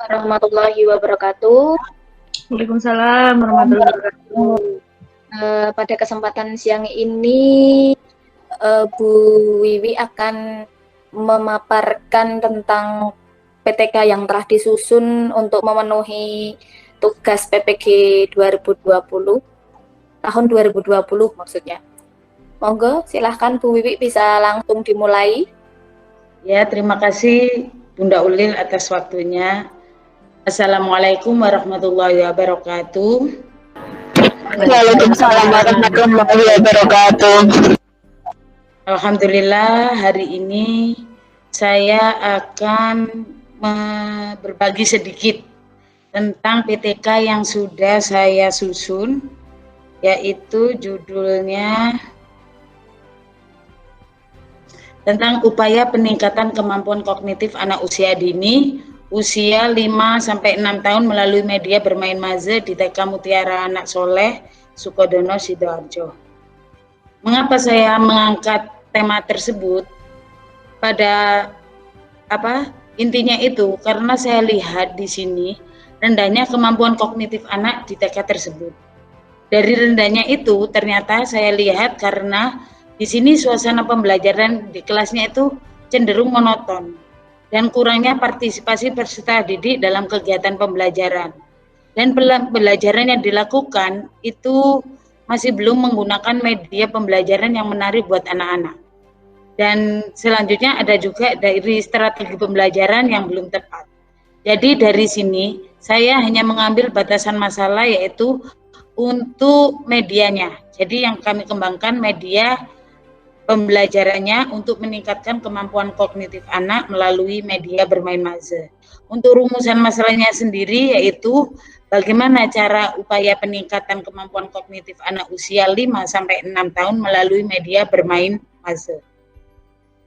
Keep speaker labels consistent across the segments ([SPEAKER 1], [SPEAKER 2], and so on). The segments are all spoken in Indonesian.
[SPEAKER 1] warahmatullahi wabarakatuh.
[SPEAKER 2] Waalaikumsalam warahmatullahi wabarakatuh.
[SPEAKER 1] Pada kesempatan siang ini, Bu Wiwi akan memaparkan tentang PTK yang telah disusun untuk memenuhi tugas PPG 2020, tahun 2020 maksudnya. Monggo, silahkan Bu Wiwi bisa langsung dimulai.
[SPEAKER 3] Ya, terima kasih Bunda Ulil atas waktunya. Assalamualaikum warahmatullahi wabarakatuh.
[SPEAKER 1] Waalaikumsalam warahmatullahi wabarakatuh.
[SPEAKER 3] Alhamdulillah, hari ini saya akan berbagi sedikit tentang PTK yang sudah saya susun, yaitu judulnya tentang upaya peningkatan kemampuan kognitif anak usia dini, usia 5-6 tahun melalui media bermain maze di TK Mutiara Anak Soleh, Sukodono, Sidoarjo. Mengapa saya mengangkat tema tersebut? Intinya itu karena saya lihat di sini rendahnya kemampuan kognitif anak di TK tersebut. Dari rendahnya itu ternyata saya lihat karena di sini suasana pembelajaran di kelasnya itu cenderung monoton dan kurangnya partisipasi peserta didik dalam kegiatan pembelajaran. Dan pembelajaran yang dilakukan itu masih belum menggunakan media pembelajaran yang menarik buat anak-anak. Dan selanjutnya ada juga dari strategi pembelajaran yang belum tepat. Jadi dari sini saya hanya mengambil batasan masalah yaitu untuk medianya. Jadi yang kami kembangkan media pembelajarannya untuk meningkatkan kemampuan kognitif anak melalui media bermain maze. Untuk rumusan masalahnya sendiri yaitu bagaimana cara upaya peningkatan kemampuan kognitif anak usia 5-6 tahun melalui media bermain maze.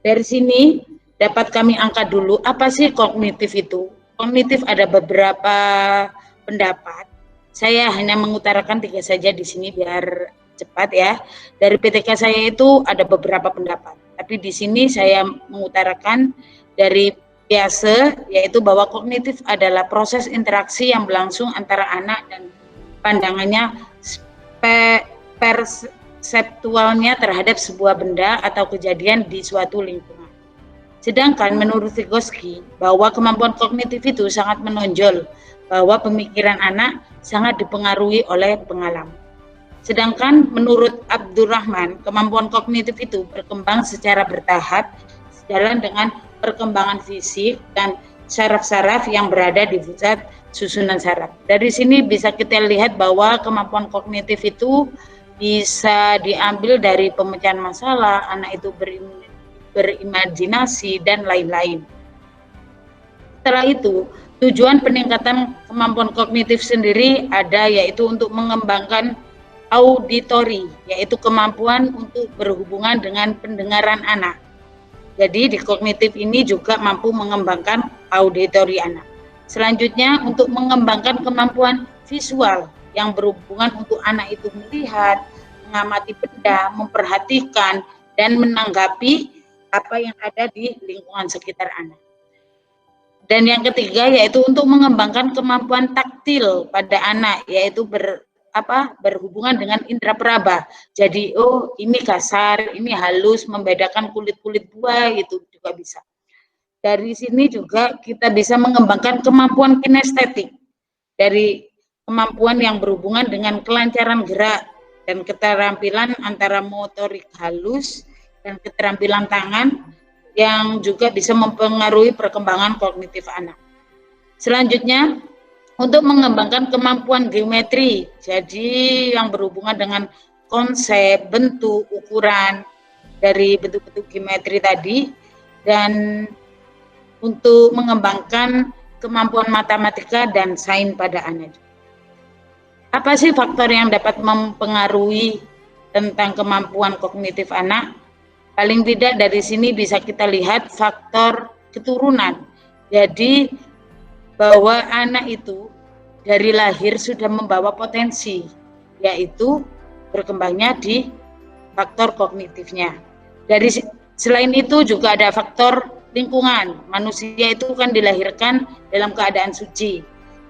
[SPEAKER 3] Dari sini dapat kami angkat dulu apa sih kognitif itu. Kognitif ada beberapa pendapat. Saya hanya mengutarakan 3 saja di sini biar cepat ya. Dari PTK saya itu ada beberapa pendapat, tapi di sini saya mengutarakan dari biasa yaitu bahwa kognitif adalah proses interaksi yang berlangsung antara anak dan pandangannya perseptualnya terhadap sebuah benda atau kejadian di suatu lingkungan. Sedangkan menurut Vygotsky bahwa kemampuan kognitif itu sangat menonjol bahwa pemikiran anak sangat dipengaruhi oleh pengalaman. Sedangkan menurut Abdurrahman, kemampuan kognitif itu berkembang secara bertahap sejalan dengan perkembangan fisik dan saraf-saraf yang berada di pusat susunan saraf. Dari sini bisa kita lihat bahwa kemampuan kognitif itu bisa diambil dari pemecahan masalah, anak itu berimajinasi, dan lain-lain. Setelah itu, tujuan peningkatan kemampuan kognitif sendiri ada yaitu untuk mengembangkan auditori, yaitu kemampuan untuk berhubungan dengan pendengaran anak. Jadi di kognitif ini juga mampu mengembangkan auditori anak. Selanjutnya untuk mengembangkan kemampuan visual yang berhubungan untuk anak itu melihat, mengamati benda, memperhatikan, dan menanggapi apa yang ada di lingkungan sekitar anak. Dan yang ketiga yaitu untuk mengembangkan kemampuan taktil pada anak, yaitu berhubungan dengan indera peraba. Jadi ini kasar, ini halus, membedakan kulit-kulit buah itu juga bisa. Dari sini juga kita bisa mengembangkan kemampuan kinestetik dari kemampuan yang berhubungan dengan kelancaran gerak dan keterampilan antara motorik halus dan keterampilan tangan yang juga bisa mempengaruhi perkembangan kognitif anak. Selanjutnya untuk mengembangkan kemampuan geometri, jadi yang berhubungan dengan konsep, bentuk, ukuran dari bentuk-bentuk geometri tadi, dan untuk mengembangkan kemampuan matematika dan sains pada anak. Apa sih faktor yang dapat mempengaruhi tentang kemampuan kognitif anak? Paling tidak dari sini bisa kita lihat faktor keturunan. Jadi bahwa anak itu dari lahir sudah membawa potensi, yaitu berkembangnya di faktor kognitifnya. Selain itu juga ada faktor lingkungan. Manusia itu kan dilahirkan dalam keadaan suci.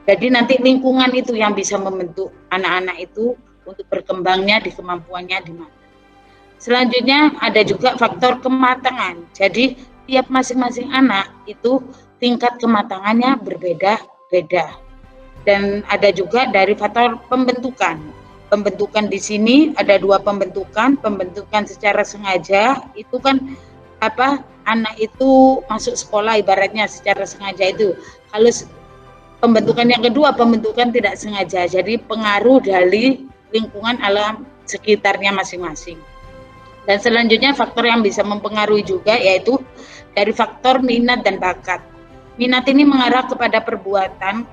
[SPEAKER 3] Jadi nanti lingkungan itu yang bisa membentuk anak-anak itu untuk berkembangnya di kemampuannya di mana. Selanjutnya ada juga faktor kematangan. Jadi tiap masing-masing anak itu tingkat kematangannya berbeda-beda. Dan ada juga dari faktor pembentukan. Pembentukan di sini ada dua pembentukan secara sengaja itu kan anak itu masuk sekolah ibaratnya secara sengaja itu. Kalau pembentukan yang kedua pembentukan tidak sengaja, jadi pengaruh dari lingkungan alam sekitarnya masing-masing. Dan selanjutnya faktor yang bisa mempengaruhi juga yaitu dari faktor minat dan bakat. Minat ini mengarah kepada perbuatan,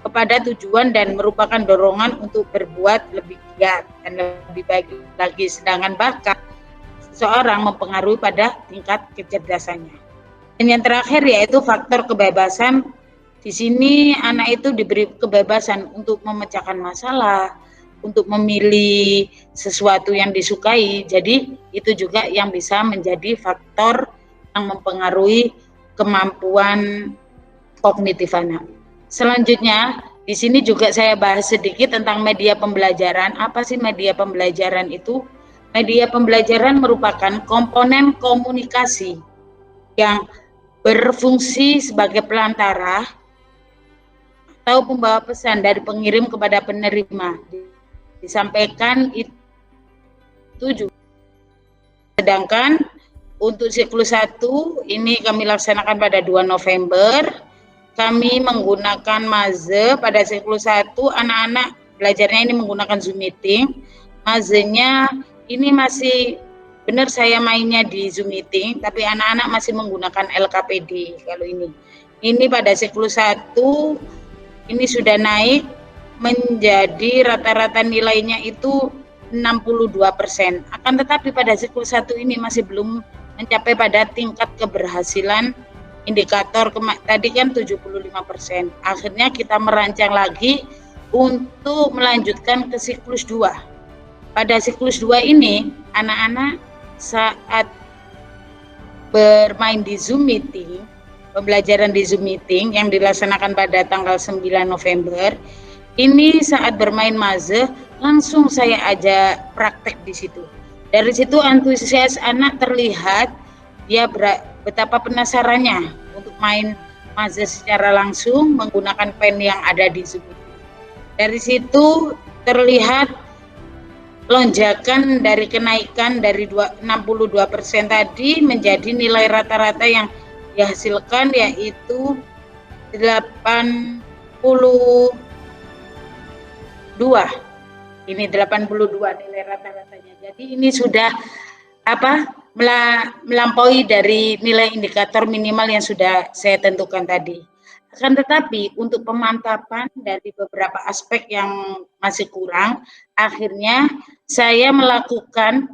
[SPEAKER 3] kepada tujuan dan merupakan dorongan untuk berbuat lebih giat dan lebih baik lagi. Sedangkan bakat seseorang mempengaruhi pada tingkat kecerdasannya. Dan yang terakhir yaitu faktor kebebasan. Di sini anak itu diberi kebebasan untuk memecahkan masalah, untuk memilih sesuatu yang disukai. Jadi itu juga yang bisa menjadi faktor yang mempengaruhi kemampuan kognitif anak. Selanjutnya, di sini juga saya bahas sedikit tentang media pembelajaran. Apa sih media pembelajaran itu? Media pembelajaran merupakan komponen komunikasi yang berfungsi sebagai pelantara atau pembawa pesan dari pengirim kepada penerima. Disampaikan itu juga. Sedangkan untuk siklus 1 ini kami laksanakan pada 2 November. Kami menggunakan Maze pada siklus 1, anak-anak belajarnya ini menggunakan Zoom meeting. Maze-nya ini masih benar saya mainnya di Zoom meeting, tapi anak-anak masih menggunakan LKPD kalau ini. Ini pada siklus 1 ini sudah naik menjadi rata-rata nilainya itu 62%. Akan tetapi pada siklus 1 ini masih belum mencapai pada tingkat keberhasilan indikator tadi kan 75%. Akhirnya kita merancang lagi untuk melanjutkan ke siklus 2. Pada siklus 2 ini anak-anak saat bermain di Zoom meeting, pembelajaran di Zoom meeting yang dilaksanakan pada tanggal 9 November, ini saat bermain Maze langsung saya ajak praktek di situ. Dari situ antusias anak terlihat, dia betapa penasarannya untuk main Maze secara langsung menggunakan pen yang ada di Zoom. Dari situ terlihat lonjakan dari kenaikan dari 62% tadi menjadi nilai rata-rata yang dihasilkan yaitu 82. Ini 82 nilai rata-ratanya. Jadi ini sudah melampaui dari nilai indikator minimal yang sudah saya tentukan tadi. Akan tetapi untuk pemantapan dari beberapa aspek yang masih kurang, akhirnya saya melakukan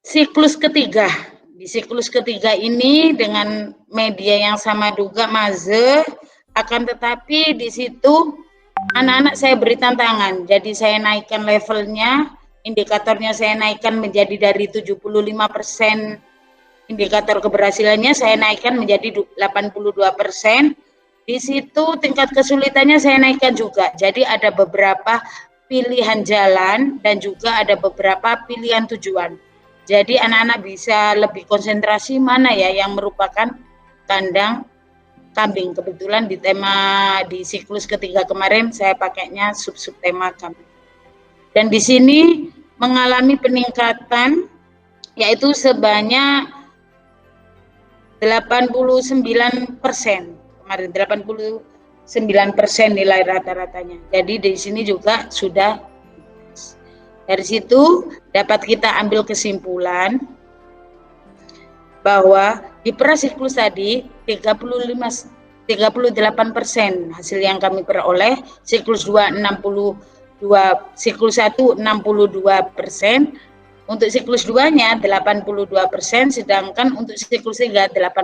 [SPEAKER 3] siklus ketiga. Di siklus ketiga ini dengan media yang sama juga Maze, akan tetapi di situ anak-anak saya beri tantangan. Jadi saya naikkan levelnya, indikatornya saya naikkan menjadi dari 75% indikator keberhasilannya saya naikkan menjadi 82%. Di situ tingkat kesulitannya saya naikkan juga. Jadi ada beberapa pilihan jalan dan juga ada beberapa pilihan tujuan. Jadi anak-anak bisa lebih konsentrasi mana ya yang merupakan kandang kambing. Kebetulan di tema di siklus ketiga kemarin saya pakainya sub-sub tema kambing. Dan di sini mengalami peningkatan yaitu sebanyak 89%. Kemarin 89% nilai rata-ratanya. Jadi di sini juga sudah dari situ dapat kita ambil kesimpulan bahwa di prasiklus tadi 38% hasil yang kami peroleh, siklus 2 62, siklus 1 62%, untuk siklus 2-nya 82%, sedangkan untuk siklus 3 89%.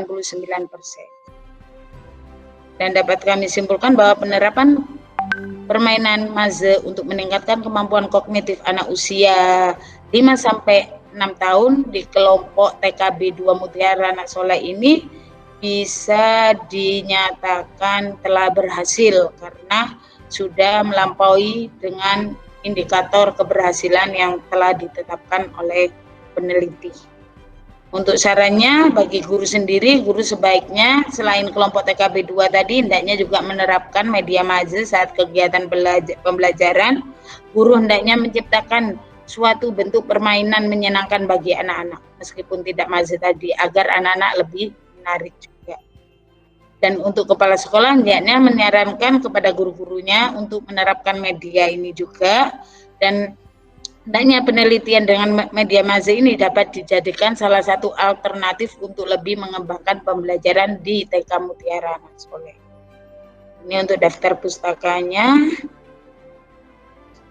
[SPEAKER 3] Dan dapat kami simpulkan bahwa penerapan permainan Maze untuk meningkatkan kemampuan kognitif anak usia 5 sampai 6 tahun di kelompok TKB 2 Mutiara Anak Soleh ini bisa dinyatakan telah berhasil karena sudah melampaui dengan indikator keberhasilan yang telah ditetapkan oleh peneliti. Untuk sarannya bagi guru sendiri, guru sebaiknya selain kelompok TKB 2 tadi, hendaknya juga menerapkan media maze saat kegiatan pembelajaran. Guru hendaknya menciptakan suatu bentuk permainan menyenangkan bagi anak-anak, meskipun tidak maze tadi, agar anak-anak lebih menarik juga. Dan untuk kepala sekolah hendaknya menyarankan kepada guru-gurunya untuk menerapkan media ini juga, dan hendaknya penelitian dengan media maze ini dapat dijadikan salah satu alternatif untuk lebih mengembangkan pembelajaran di TK Mutiara Anak Soleh. Ini untuk daftar pustakanya.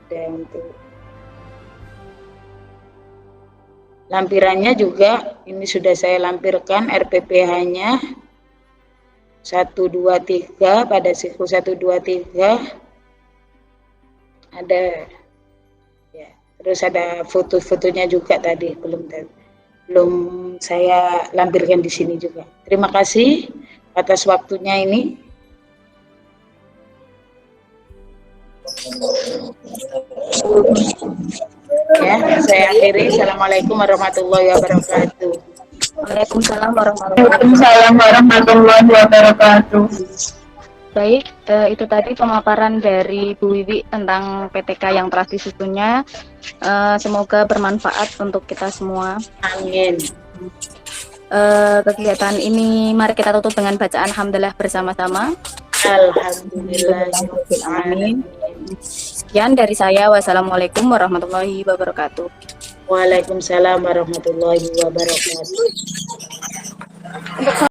[SPEAKER 3] Dan untuk lampirannya juga ini sudah saya lampirkan RPPH-nya 1, 2, 3 pada siklus 1, 2, 3 ada ya, terus ada foto-fotonya juga tadi belum saya lampirkan di sini juga. Terima kasih atas waktunya ini. Ya, saya akhiri. Assalamualaikum warahmatullahi wabarakatuh.
[SPEAKER 1] Waalaikumsalam warahmatullahi
[SPEAKER 2] Waalaikumsalam warahmatullahi wabarakatuh.
[SPEAKER 1] Baik, itu tadi pemaparan dari Bu Wiwi tentang PTK yang telah disusunnya. Semoga bermanfaat untuk kita semua.
[SPEAKER 3] Amin.
[SPEAKER 1] Kegiatan ini mari kita tutup dengan bacaan hamdalah bersama-sama.
[SPEAKER 3] Alhamdulillah.
[SPEAKER 1] Amin. Sekian dari saya. Wassalamualaikum warahmatullahi wabarakatuh.
[SPEAKER 3] Waalaikumsalam warahmatullahi wabarakatuh.